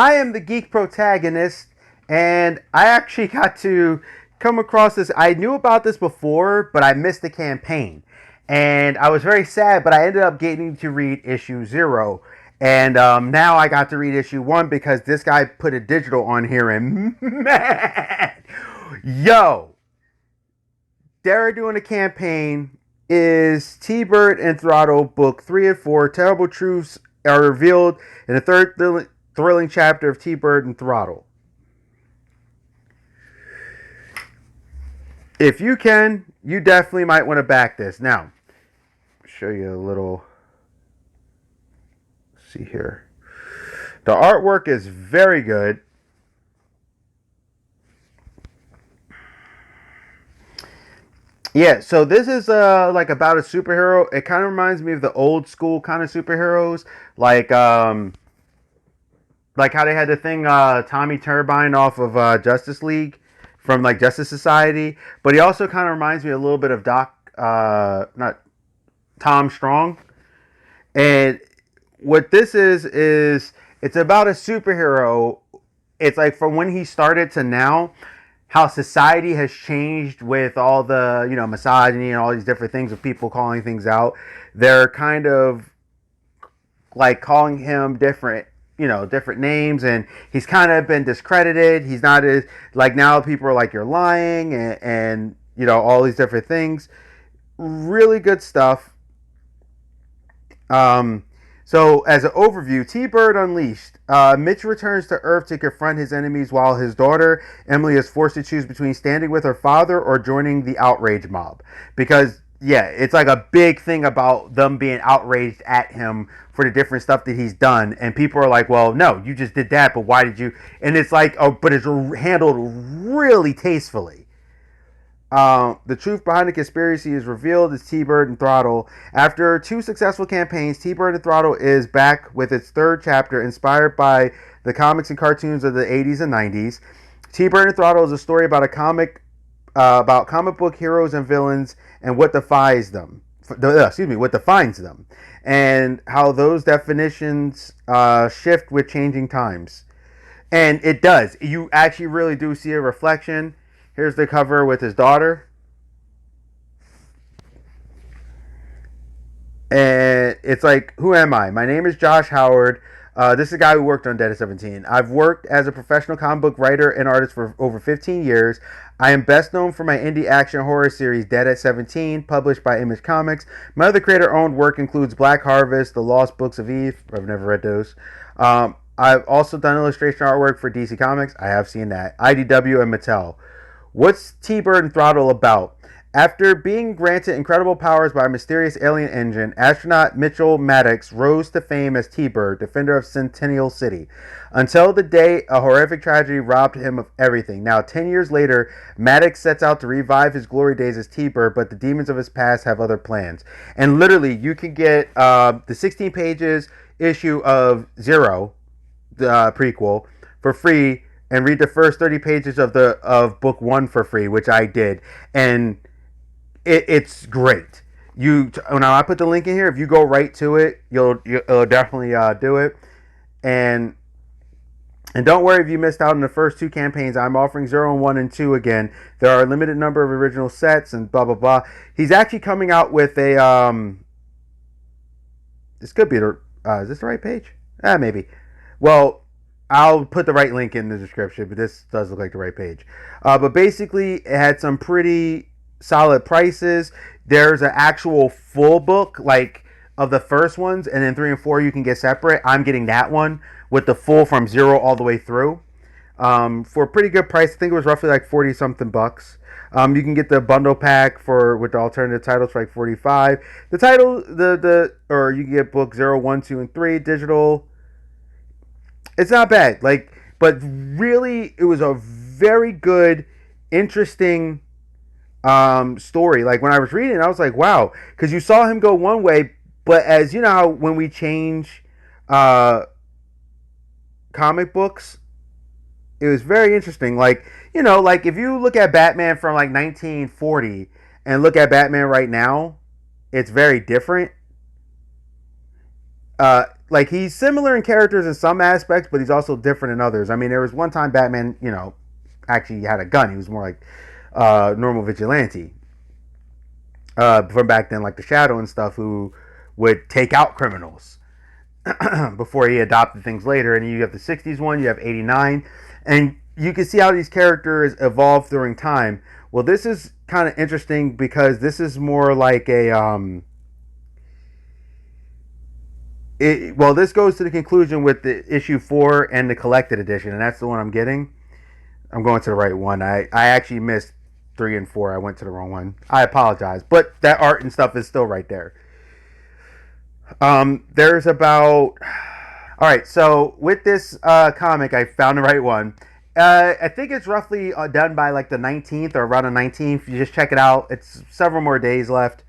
I am the geek protagonist, and I actually got to come across this. I knew about this before, but I missed the campaign. And I was very sad, but I ended up getting to read issue 0. And now I got to read issue 1 because this guy put a digital on here, and man, yo, they're doing a campaign. Is T-Bird and Throttle book 3 and 4. Terrible truths are revealed in the third thrilling chapter of T-Bird and Throttle. If you can, you definitely might want to back this. Now, show you a little. See here. The artwork is very good. Yeah, so this is like about a superhero. It kind of reminds me of the old school kind of superheroes, like how they had the thing Tommy Turbine off of Justice League from like Justice Society, but he also kind of reminds me a little bit of not Tom Strong. And what this is it's about a superhero. It's like from when he started to now, how society has changed with all the, misogyny and all these different things of people calling things out. They're kind of like calling him different names, and he's kind of been discredited. He's not as, like, now people are like, you're lying, and all these different things. Really good stuff. So as an overview, T-Bird Unleashed. Mitch returns to Earth to confront his enemies while his daughter, Emily, is forced to choose between standing with her father or joining the outrage mob. Because, yeah, it's like a big thing about them being outraged at him for the different stuff that he's done. And people are like, well, no, you just did that, but why did you? And it's like, oh, but it's handled really tastefully. The truth behind the conspiracy is revealed as T-Bird and Throttle. After 2 successful campaigns, T-Bird and Throttle is back with its 3rd chapter, inspired by the comics and cartoons of the 80s and 90s. T-Bird and Throttle is a story about about comic book heroes and villains and what defines them, and how those definitions shift with changing times. And it does. You actually really do see a reflection. Here's the cover with his daughter. And it's like, who am I? My name is Josh Howard. This is a guy who worked on Dead at 17. I've worked as a professional comic book writer and artist for over 15 years. I am best known for my indie action horror series Dead at 17, published by Image Comics. My other creator-owned work includes Black Harvest, The Lost Books of Eve. I've never read those. I've also done illustration artwork for DC Comics. I have seen that. IDW and Mattel. What's T-Bird and Throttle about? After being granted incredible powers by a mysterious alien engine, astronaut Mitchell Maddox rose to fame as T-Bird, defender of Centennial City, until the day a horrific tragedy robbed him of everything. Now, 10 years later, Maddox sets out to revive his glory days as T-Bird, but the demons of his past have other plans. And literally, you can get the 16 pages issue of 0, the prequel, for free, and read the first 30 pages of book 1 for free, which I did, and it's great. Now I put the link in here. If you go right to it, you'll definitely do it, and don't worry if you missed out on the first 2 campaigns. I'm offering 0 and 1 and 2 again. There are a limited number of original sets and blah blah blah. He's actually coming out with a This could be is this the right page? Maybe. Well, I'll put the right link in the description, but this does look like the right page. But basically, it had some pretty solid prices. There's an actual full book, like, of the first ones, and then 3 and 4 you can get separate. I'm getting that one with the full from 0 all the way through for a pretty good price. I think it was roughly like 40 something bucks. You can get the bundle pack with the alternative titles for like 45. The title, or you can get book 0, 1, 2, and 3 digital. It's not bad, but really, it was a very good, interesting story. Like, when I was reading it, I was like, wow, because you saw him go one way, but as you know, how when we change comic books, it was very interesting. Like, if you look at Batman from like 1940 and look at Batman right now, it's very different. like he's similar in characters in some aspects, but he's also different in others. I mean, there was one time Batman, actually had a gun. He was more like normal vigilante from back then, like the Shadow and stuff, who would take out criminals before he adopted things later. And you have the '60s one, you have '89, and you can see how these characters evolve during time. Well, this is kind of interesting because this is more like this goes to the conclusion with the issue 4 and the collected edition, and that's the one I'm getting. I'm going to the right one. I actually missed 3 and 4. I went to the wrong one. I apologize, but that art and stuff is still right there. There's about... All right, so with this comic, I found the right one. I think it's roughly done by like the 19th or around the 19th. You just check it out. It's several more days left.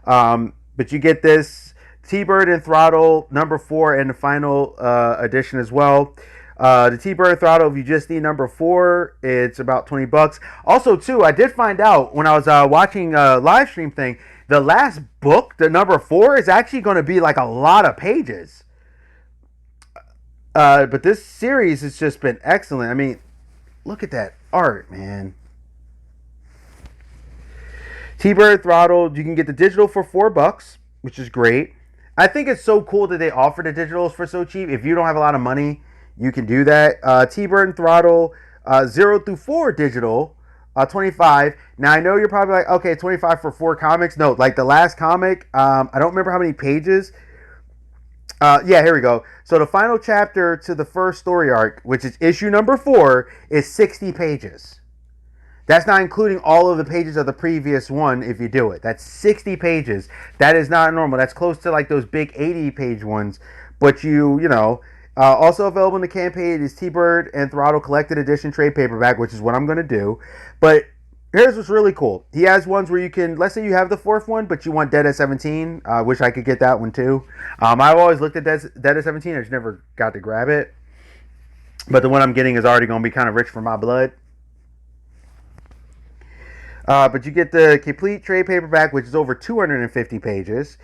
But you get this T-Bird and Throttle number 4 and the final edition as well. The T-Bird Throttle, if you just need number 4, it's about $20. Also, too, I did find out when I was watching a live stream thing, the last book, the number 4, is actually going to be like a lot of pages. But this series has just been excellent. I mean, look at that art, man. T-Bird Throttle, you can get the digital for $4, which is great. I think it's so cool that they offer the digitals for so cheap. If you don't have a lot of money, you can do that. T-Bird and Throttle, 0 through 4 digital, $25. Now, I know you're probably like, okay, $25 for 4 comics. No, like the last comic, I don't remember how many pages. Yeah, here we go. So the final chapter to the first story arc, which is issue number 4, is 60 pages. That's not including all of the pages of the previous one if you do it. That's 60 pages. That is not normal. That's close to like those big 80-page ones. But also available in the campaign is T-Bird and Throttle Collected Edition trade paperback, which is what I'm going to do. But here's what's really cool. He has ones where you can, let's say you have the 4th one, but you want Dead at 17. I wish I could get that one too. I've always looked at Dead at 17. I just never got to grab it. But the one I'm getting is already going to be kind of rich for my blood. But you get the complete trade paperback, which is over 250 pages.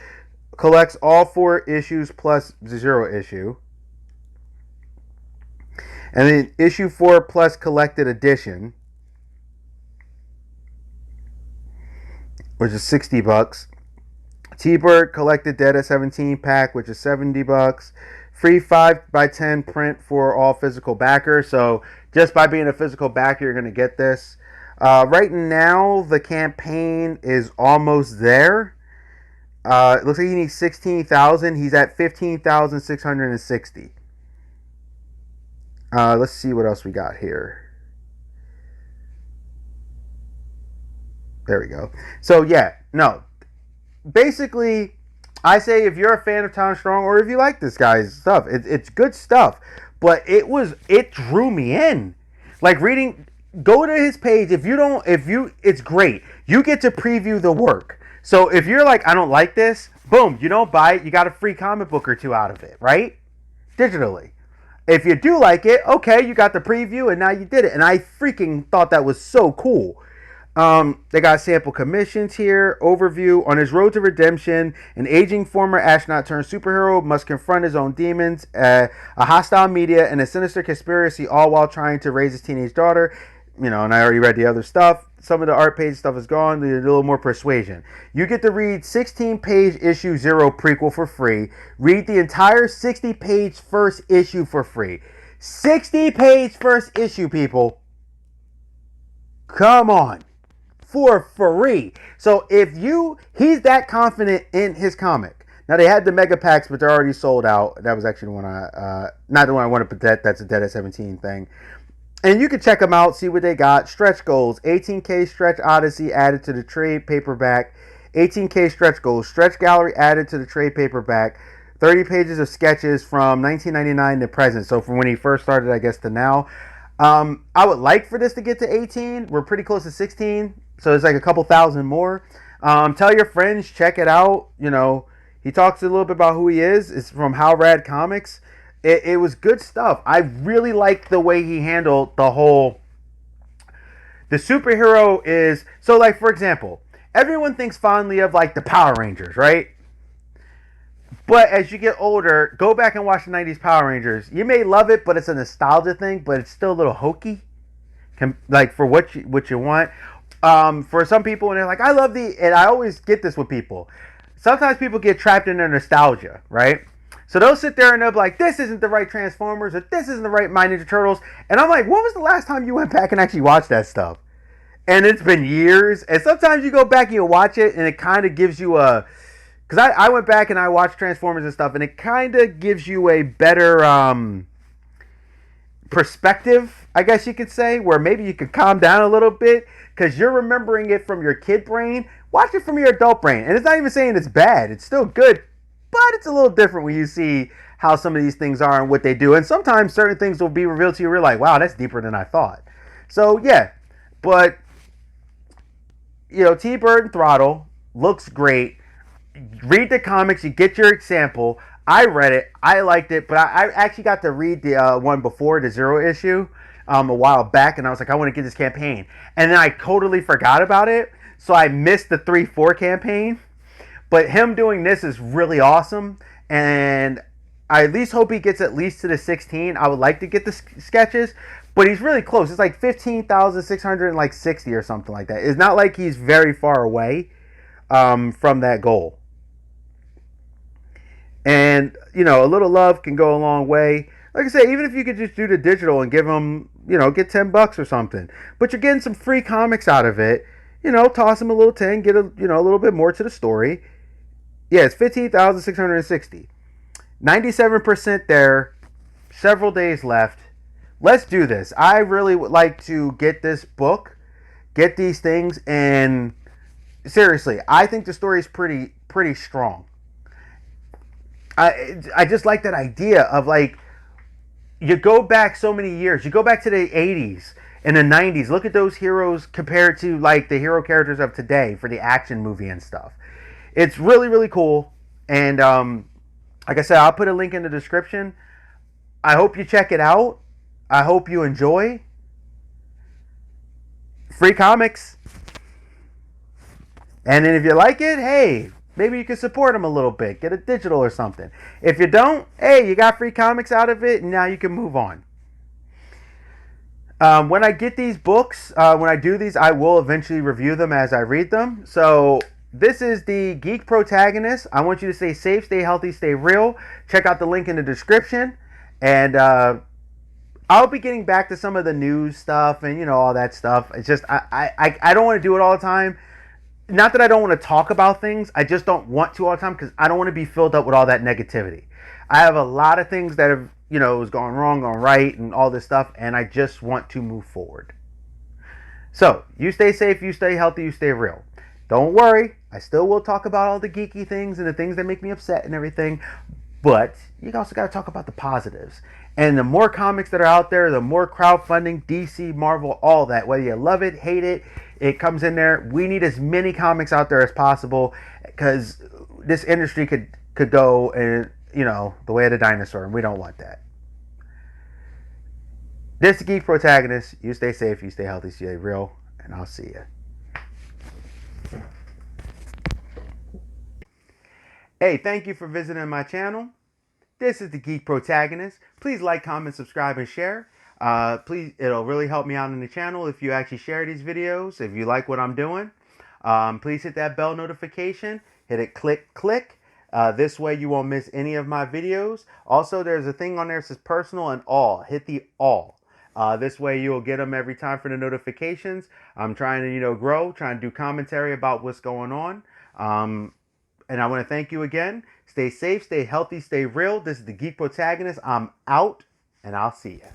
Collects all 4 issues plus the 0 issue. And then issue 4 plus collected edition, which is $60. T-Bird collected Dead at 17 pack, which is $70. Free 5x10 print for all physical backers. So just by being a physical backer, you're going to get this. Right now, the campaign is almost there. It looks like he needs 16,000. He's at 15,660. Let's see what else we got here. There we go. So yeah, no. Basically, I say if you're a fan of Tom Strong or if you like this guy's stuff, it's good stuff. But it drew me in. Like reading, go to his page. It's great. You get to preview the work. So if you're like, I don't like this, boom, you don't buy it. You got a free comic book or 2 out of it, right? Digitally. If you do like it, okay, you got the preview and now you did it. And I freaking thought that was so cool. They got sample commissions here. Overview. On his road to redemption, an aging former astronaut turned superhero must confront his own demons, a hostile media, and a sinister conspiracy, all while trying to raise his teenage daughter. And I already read the other stuff. Some of the art page stuff is gone. There's a little more persuasion. You get to read 16-page issue 0 prequel for free. Read the entire 60-page first issue for free. 60-page first issue, people. Come on. For free. So he's that confident in his comic. Now they had the mega packs, but they're already sold out. That was actually the one not the one I wanted, but that's a Dead at 17 thing. And you can check them out, see what they got. Stretch goals, 18K Stretch Odyssey added to the trade paperback. 18K Stretch goals, Stretch Gallery added to the trade paperback. 30 pages of sketches from 1999 to present. So from when he first started, I guess, to now. I would like for this to get to 18. We're pretty close to 16. So it's like a couple thousand more. Tell your friends, check it out. He talks a little bit about who he is. It's from How Rad Comics. It was good stuff. I really liked the way he handled the superhero is, so like, for example, everyone thinks fondly of like the Power Rangers, right? But as you get older, go back and watch the 90s Power Rangers. You may love it, but it's a nostalgia thing, but it's still a little hokey. Like for what you want. For some people, and they're like, I love and I always get this with people. Sometimes people get trapped in their nostalgia, right? So they'll sit there and they'll be like, this isn't the right Transformers, or this isn't the right My Ninja Turtles. And I'm like, when was the last time you went back and actually watched that stuff? And it's been years. And sometimes you go back and you watch it, and it kind of gives you a. Because I went back and I watched Transformers and stuff, and it kind of gives you a better perspective, I guess you could say, where maybe you could calm down a little bit because you're remembering it from your kid brain. Watch it from your adult brain. And it's not even saying it's bad, it's still good, but it's a little different when you see how some of these things are and what they do. And sometimes certain things will be revealed to you, you're like, wow, that's deeper than I thought. So, yeah, but, T-Bird and Throttle looks great. Read the comics, you get your example. I read it, I liked it, but I actually got to read the one before the Zero issue a while back, and I was like, I want to get this campaign. And then I totally forgot about it, so I missed the 3-4 campaign. But him doing this is really awesome, and I at least hope he gets at least to the 16. I would like to get the sketches, but he's really close. It's like 15,660 or something like that. It's not like he's very far away from that goal. And, a little love can go a long way. Like I say, even if you could just do the digital and give them, get $10 or something. But you're getting some free comics out of it. Toss them a little 10, get a little bit more to the story. Yeah, it's 15,660. 97% there. Several days left. Let's do this. I really would like to get this book, get these things, and seriously, I think the story is pretty strong. I just like that idea of like, you go back so many years. You go back to the 80s and the 90s. Look at those heroes compared to like the hero characters of today for the action movie and stuff. It's really, really cool. And like I said, I'll put a link in the description. I hope you check it out. I hope you enjoy. Free comics. And then if you like it, hey, maybe you can support them a little bit. Get a digital or something. If you don't, hey, you got free comics out of it, and now you can move on. When I get these books, when I do these, I will eventually review them as I read them. So this is the Geek Protagonist. I want you to stay safe, stay healthy, stay real. Check out the link in the description. And I'll be getting back to some of the news stuff and, all that stuff. It's just, I don't want to do it all the time. Not that I don't want to talk about things, I just don't want to all the time because I don't want to be filled up with all that negativity. I have a lot of things that have, is gone wrong, gone right, and all this stuff, and I just want to move forward. So, you stay safe, you stay healthy, you stay real. Don't worry, I still will talk about all the geeky things and the things that make me upset and everything, but you also got to talk about the positives. And the more comics that are out there, the more crowdfunding, DC, Marvel, all that. Whether you love it, hate it, it comes in there. We need as many comics out there as possible because this industry could go and the way of the dinosaur, and we don't want that. This is the Geek Protagonist. You stay safe, you stay healthy, stay real, and I'll see you. Hey, thank you for visiting my channel. This is the Geek Protagonist. Please like, comment, subscribe, and share. Please, it'll really help me out in the channel if you actually share these videos, if you like what I'm doing. Please hit that bell notification. Hit it, click. This way you won't miss any of my videos. Also, there's a thing on there that says personal and all. Hit the all. This way you'll get them every time for the notifications. I'm trying to, grow, trying to do commentary about what's going on. And I want to thank you again. Stay safe, stay healthy, stay real. This is the Geek Protagonist. I'm out, and I'll see you.